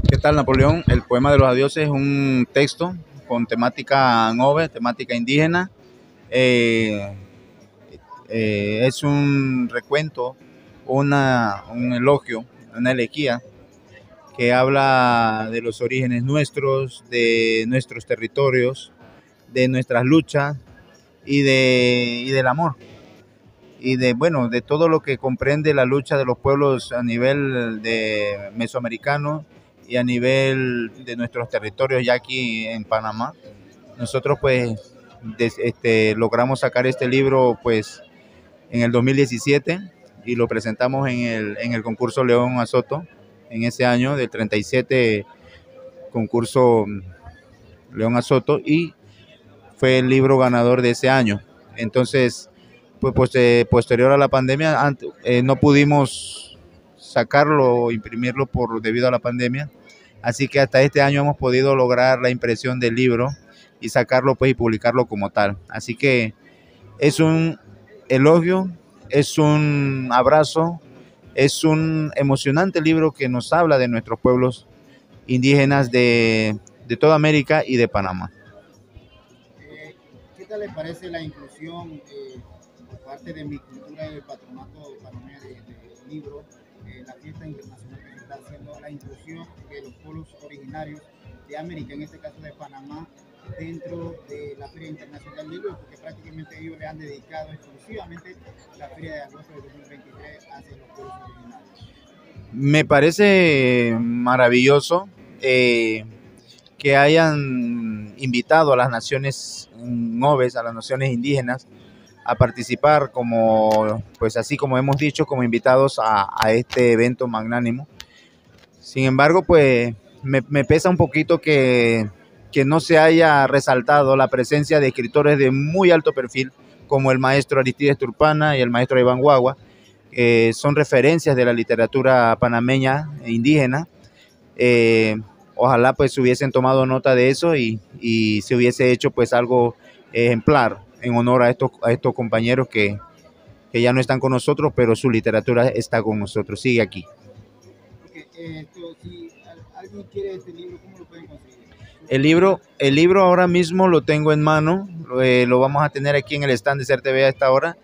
¿Qué tal, Napoleón? El poema de los adioses es un texto con temática nove, temática indígena. Eh, es un recuento, un elogio, una elegía que habla de los orígenes nuestros, de nuestros territorios, de nuestras luchas y del amor. Y de, bueno, de todo lo que comprende la lucha de los pueblos a nivel de mesoamericano y a nivel de nuestros territorios ya aquí en Panamá. Nosotros pues logramos sacar este libro pues en el 2017 y lo presentamos en el concurso León Azoto en ese año del 37 concurso León Azoto, y fue el libro ganador de ese año. Entonces, posterior a la pandemia, no pudimos sacarlo o imprimirlo debido a la pandemia. Así que hasta este año hemos podido lograr la impresión del libro y sacarlo pues y publicarlo como tal. Así que es un elogio, es un abrazo, es un emocionante libro que nos habla de nuestros pueblos indígenas de toda América y de Panamá. ¿Qué tal le parece la inclusión por parte de mi cultura y el patronato panameño del libro, la fiesta internacional que se está haciendo, la inclusión de los pueblos originarios de América, en este caso de Panamá, dentro de la Feria Internacional del Libro, porque prácticamente ellos le han dedicado exclusivamente la Feria de agosto de 2023 hacia los pueblos originarios? Me parece maravilloso que hayan invitado a las naciones noves, a las naciones indígenas, a participar como, pues así como hemos dicho, como invitados a este evento magnánimo. Sin embargo, pues me pesa un poquito que no se haya resaltado la presencia de escritores de muy alto perfil, como el maestro Aristides Turpana y el maestro Iván Guagua. Son referencias de la literatura panameña e indígena. Ojalá pues se hubiesen tomado nota de eso y se hubiese hecho pues algo ejemplar en honor a estos compañeros que ya no están con nosotros, pero su literatura está con nosotros, sigue aquí. Porque si alguien quiere este libro, ¿cómo lo pueden conseguir? El libro ahora mismo lo tengo en mano, lo vamos a tener aquí en el stand de CERTV a esta hora.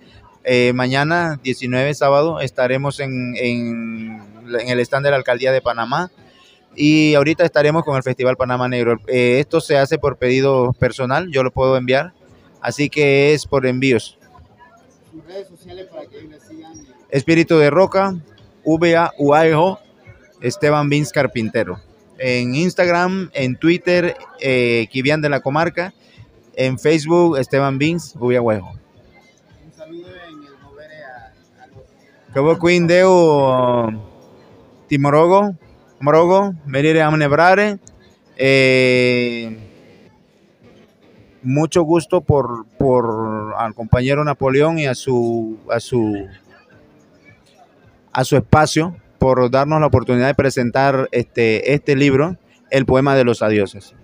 Mañana, 19 sábado, estaremos en el stand de la Alcaldía de Panamá. Y ahorita estaremos con el Festival Panamá Negro. Esto se hace por pedido personal, yo lo puedo enviar, así que es por envíos. Sus redes sociales para que ellos le sigan. Espíritu de Roca, VAUAEJO, Esteban Vins Carpintero. En Instagram, en Twitter, Kivian de la Comarca, en Facebook, Esteban Vins, VAUAEJO. Un saludo en el Movere a los... Como Queen Deo Timorogo, Morogo, Merire Amnebrare. Mucho gusto por al compañero Napoleón y a su espacio, por darnos la oportunidad de presentar este libro, El poema de los adioses.